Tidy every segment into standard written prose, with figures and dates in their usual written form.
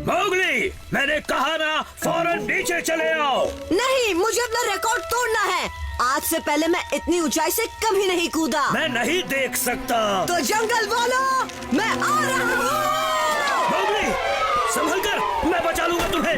Mowgli, मैंने कहा ना फौरन नीचे चले आओ। नहीं, मुझे अपना रिकॉर्ड तोड़ना है। आज से पहले मैं इतनी ऊंचाई से कभी नहीं कूदा। मैं नहीं देख सकता। तो जंगल वालों, मैं आ रहा हूँ। मोगली, संभल कर, मैं बचा लूंगा तुम्हें।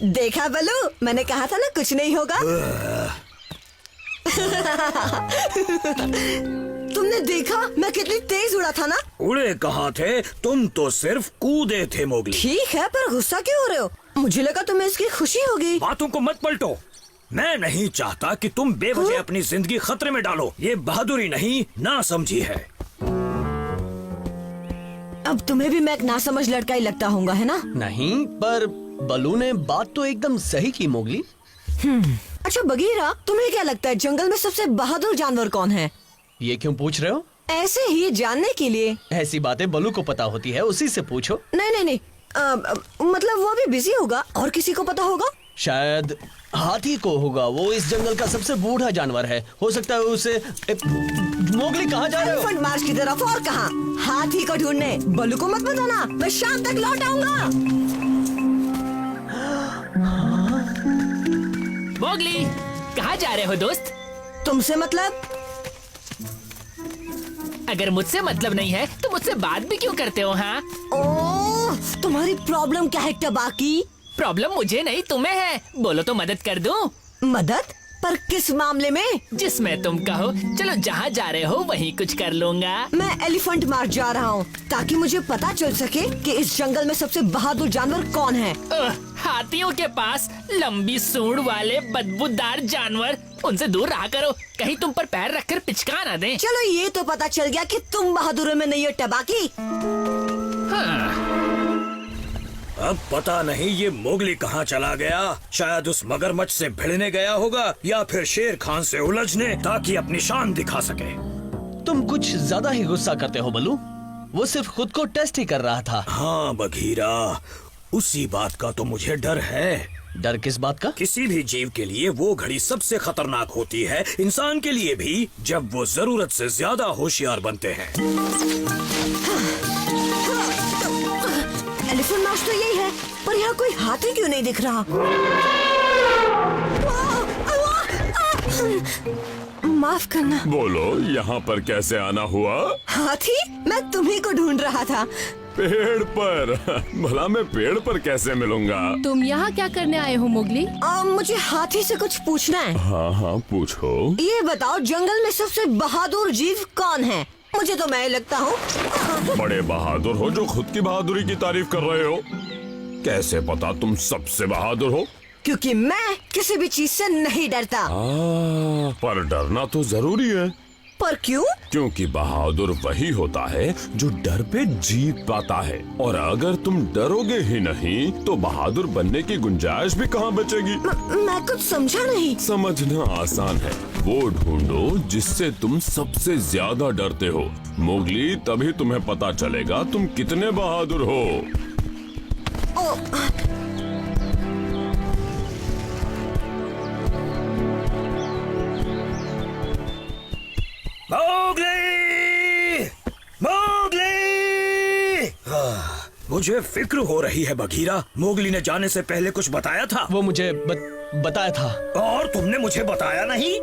देखा बलू, मैंने कहा था ना कुछ नहीं होगा। तुमने देखा मैं कितनी तेज उड़ा था ना। उड़े कहाँ थे, तुम तो सिर्फ कूदे थे मोगली। ठीक है, पर गुस्सा क्यों हो रहे हो? मुझे लगा तुम्हें इसकी खुशी होगी। बातों को मत पलटो। मैं नहीं चाहता कि तुम बेवजह अपनी जिंदगी खतरे में डालो। ये बहादुरी नहीं, ना समझी है। अब तुम्हें भी मैं एक नासमझ लड़का ही लगता होगा, है ना? नहीं, पर बलू ने बात तो एकदम सही की मोगली। अच्छा बगीरा, तुम्हें क्या लगता है जंगल में सबसे बहादुर जानवर कौन है? ये क्यों पूछ रहे हो? ऐसे ही जानने के लिए। ऐसी बातें बलू को पता होती है, उसी से पूछो। नहीं नहीं नहीं, मतलब वो भी बिजी होगा और किसी को पता होगा। शायद हाथी को होगा, वो इस जंगल का सबसे बूढ़ा जानवर है। हो सकता है उसे मोगली कहाँ जा रहे हो? एलिफेंट मार्च की तरफ। और कहाँ? हाथी को ढूंढने। बलू को मत बताना, मैं शाम तक लौट आऊंगा। मोगली, कहाँ जा रहे हो दोस्त? तुमसे मतलब? अगर मुझसे मतलब नहीं है तो मुझसे बात भी क्यों करते हो? हाँ, ओह, तुम्हारी प्रॉब्लम क्या है टबाकी? प्रॉब्लम मुझे नहीं तुम्हें है। बोलो तो मदद कर दूं। मदद? पर किस मामले में? जिसमें तुम कहो। चलो जहाँ जा रहे हो वहीं कुछ कर लूंगा। मैं एलिफेंट मार्च जा रहा हूँ ताकि मुझे पता चल सके कि इस जंगल में सबसे बहादुर जानवर कौन है। हाथियों के पास लंबी सूंड वाले बदबूदार जानवर, उनसे दूर रहा करो, कहीं तुम पर पैर रखकर पिचका ना दें। चलो ये तो पता चल गया कि तुम बहादुरों में नहीं हो टबाकी। हाँ। अब पता नहीं ये मोगली कहाँ चला गया। शायद उस मगरमच्छ से भिड़ने गया होगा या फिर शेर खान से उलझने, ताकि अपनी शान दिखा सके। तुम कुछ ज्यादा ही गुस्सा करते हो बलू। वो सिर्फ खुद को टेस्ट ही कर रहा था। हाँ बघीरा, उसी बात का तो मुझे डर है। डर किस बात का? किसी भी जीव के लिए वो घड़ी सबसे खतरनाक होती है, इंसान के लिए भी, जब वो जरूरत से ज्यादा होशियार बनते हैं। एलिफेंट मार्च तो यही है, पर यहाँ कोई हाथी क्यों नहीं दिख रहा? माफ करना। बोलो, यहाँ पर कैसे आना हुआ? हाथी? मैं तुम्ही को ढूंढ रहा था। पेड़ पर? भला मैं पेड़ पर कैसे मिलूंगा? तुम यहाँ क्या करने आए हो मोगली? मुझे हाथी से कुछ पूछना है। हाँ हाँ पूछो। ये बताओ जंगल में सबसे बहादुर जीव कौन है? मुझे तो मैं लगता हूँ। बड़े बहादुर हो जो खुद की बहादुरी की तारीफ कर रहे हो। कैसे पता तुम सबसे बहादुर हो? क्योंकि मैं किसी भी चीज से नहीं डरता। पर डरना तो जरूरी है। पर क्यों? क्योंकि बहादुर वही होता है जो डर पे जीत पाता है, और अगर तुम डरोगे ही नहीं तो बहादुर बनने की गुंजाइश भी कहाँ बचेगी? मैं कुछ समझा नहीं। समझना आसान है, वो ढूंढो जिससे तुम सबसे ज्यादा डरते हो। मोगली, तभी तुम्हें पता चलेगा तुम कितने बहादुर हो। मोगली! मोगली! मुझे फिक्र हो रही है बघीरा। मोगली ने जाने से पहले कुछ बताया था? वो मुझे बताया था। और तुमने मुझे बताया नहीं?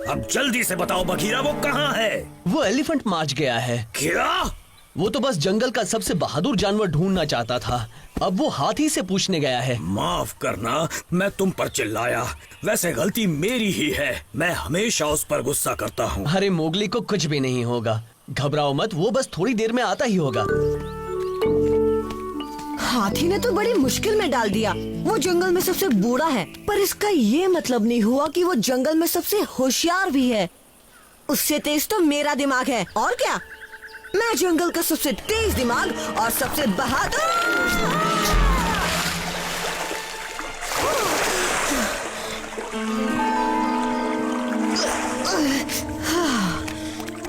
अब जल्दी से बताओ बघीरा, वो कहाँ है? वो एलिफेंट मार्च गया है। क्या? वो तो बस जंगल का सबसे बहादुर जानवर ढूंढना चाहता था। अब वो हाथी से पूछने गया है। माफ करना, मैं तुम पर चिल्लाया। वैसे गलती मेरी ही है, मैं हमेशा उस पर गुस्सा करता हूँ। अरे मोगली को कुछ भी नहीं होगा, घबराओ मत, वो बस थोड़ी देर में आता ही होगा। हाथी ने तो बड़ी मुश्किल में डाल दिया। वो जंगल में सबसे बूढ़ा है, पर इसका ये मतलब नहीं हुआ कि वो जंगल में सबसे होशियार भी है। उससे तेज तो मेरा दिमाग है। और क्या, मैं जंगल का सबसे तेज दिमाग और सबसे बहादुर।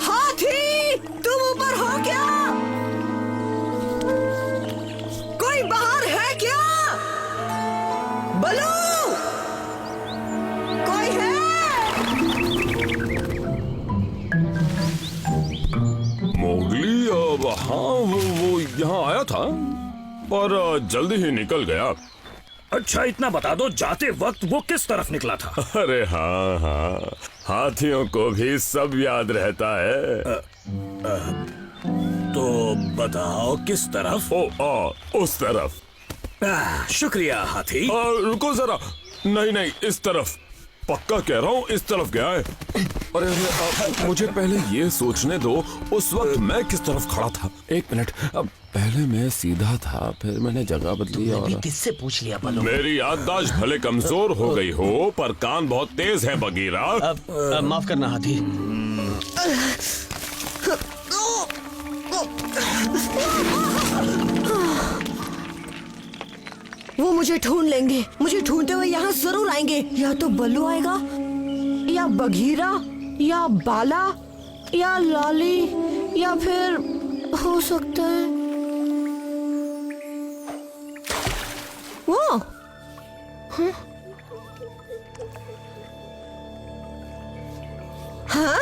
हाथी, तुम ऊपर हो क्या? कोई बाहर है क्या? बलू, कोई है? हाँ वो यहाँ आया था पर जल्दी ही निकल गया। अच्छा इतना बता दो, जाते वक्त वो किस तरफ निकला था? अरे हाँ हाँ, हाथियों को भी सब याद रहता है। तो बताओ किस तरफ? उस तरफ। शुक्रिया हाथी। रुको जरा, नहीं नहीं इस तरफ, पक्का कह रहा हूँ इस तरफ गया है। अरे मुझे पहले ये सोचने दो उस वक्त मैं किस तरफ खड़ा था। एक मिनट, अब पहले मैं सीधा था, फिर मैंने जगह बदली और किससे पूछ लिया बलो? मेरी याददाश्त भले कमजोर हो गई हो पर कान बहुत तेज है बगीरा। अब माफ करना हाथी। वो मुझे ढूंढ लेंगे, मुझे ढूंढते हुए यहाँ जरूर आएंगे। या तो बल्लू आएगा, या बघीरा, या बाला, या लाली, या फिर हो सकता है वो। हाँ?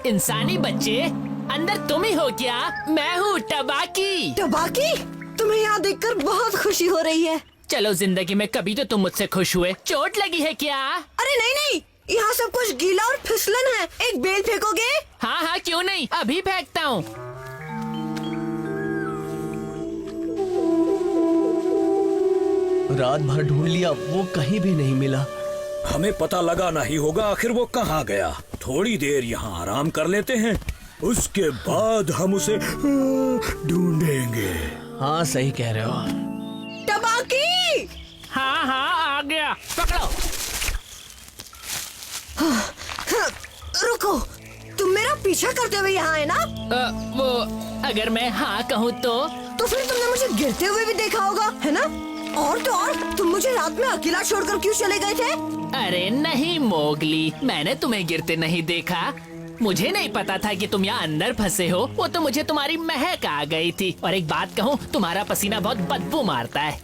इंसानी बच्चे, अंदर तुम ही हो क्या? मैं हूँ टबाकी। टबाकी, तुम्हें यहाँ देखकर बहुत खुशी हो रही है। चलो, जिंदगी में कभी तो तुम मुझसे खुश हुए। चोट लगी है क्या? अरे नहीं नहीं, यहाँ सब कुछ गीला और फिसलन है। एक बेल फेंकोगे? हाँ हाँ, क्यों नहीं, अभी फेंकता हूँ। रात भर ढूंढ लिया, वो कहीं भी नहीं मिला। हमें पता लगाना ही होगा आखिर वो कहाँ गया। थोड़ी देर यहाँ आराम कर लेते हैं, उसके बाद हम उसे ढूंढेंगे। हाँ सही कह रहे हो। टबाकी! हाँ हाँ, आ गया, पकड़ो। रुको, तुम मेरा पीछा करते हुए यहाँ आए ना? वो अगर मैं हाँ कहूँ तो फिर तुमने मुझे गिरते हुए भी देखा होगा, है ना? और तो और, तुम मुझे रात में अकेला छोड़कर क्यों चले गए थे? अरे नहीं मोगली, मैंने तुम्हें गिरते नहीं देखा। मुझे नहीं पता था कि तुम यहाँ अंदर फंसे हो। वो तो मुझे तुम्हारी महक आ गई थी। और एक बात कहूँ, तुम्हारा पसीना बहुत बदबू मारता है।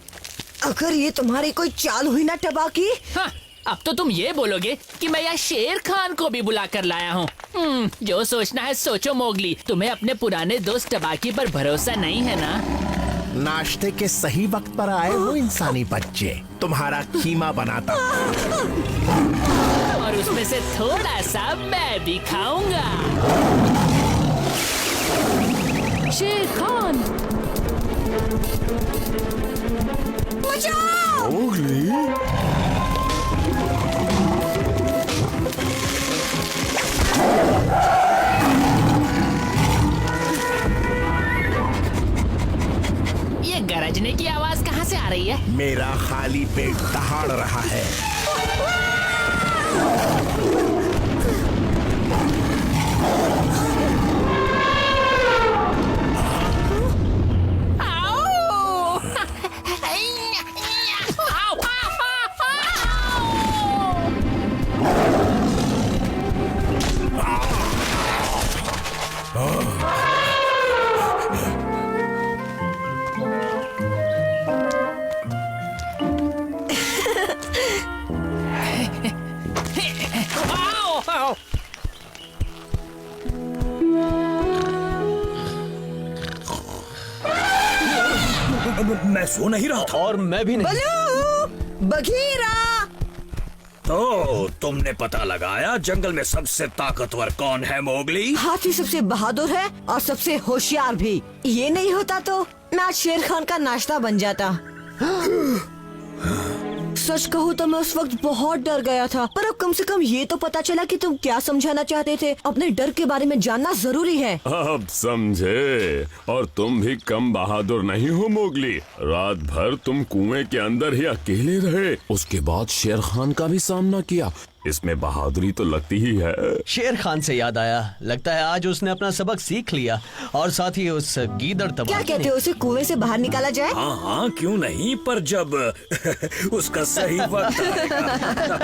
अगर ये तुम्हारी कोई चाल हुई ना टबाकी। हाँ, अब तो तुम ये बोलोगे कि मैं यहाँ शेर खान को भी बुला कर लाया हूँ। जो सोचना है सोचो मोगली। तुम्हें अपने पुराने दोस्त टबाकी पर भरोसा नहीं है ना? नाश्ते के सही वक्त पर आए हो इंसानी बच्चे, तुम्हारा कीमा बनाता हूं। और उसमें से थोड़ा सा मैं भी खाऊंगा। शेर खान, बचाओ! ये गरजने की आवाज कहाँ से आ रही है? मेरा खाली पेट दहाड़ रहा है। आओ! मैं सो नहीं रहा था। और मैं भी नहीं। बल्लू! बघीरा! तो तुमने पता लगाया जंगल में सबसे ताकतवर कौन है मोगली? हाथी सबसे बहादुर है और सबसे होशियार भी। ये नहीं होता तो मैं आज शेर खान का नाश्ता बन जाता। सच कहूँ तो मैं उस वक्त बहुत डर गया था, पर अब कम से कम ये तो पता चला कि तुम क्या समझाना चाहते थे। अपने डर के बारे में जानना जरूरी है। अब समझे। और तुम भी कम बहादुर नहीं हो मोगली। रात भर तुम कुएं के अंदर ही अकेले रहे, उसके बाद शेर खान का भी सामना किया। इसमें बहादुरी तो लगती ही है। शेर खान से याद आया, लगता है आज उसने अपना सबक सीख लिया। और साथ ही उस गीदड़ क्या तबाकी कहते ने। हो, उसे कुएं से बाहर निकाला जाए? हाँ हाँ, क्यों नहीं, पर जब उसका सही वक्त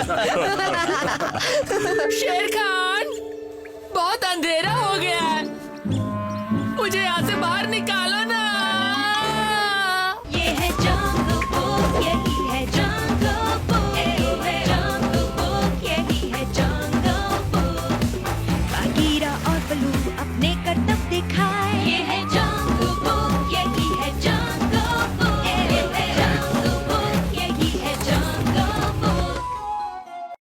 आएगा। शेर खान, बहुत अंधेरा हो गया है, मुझे यहाँ से बाहर निकालो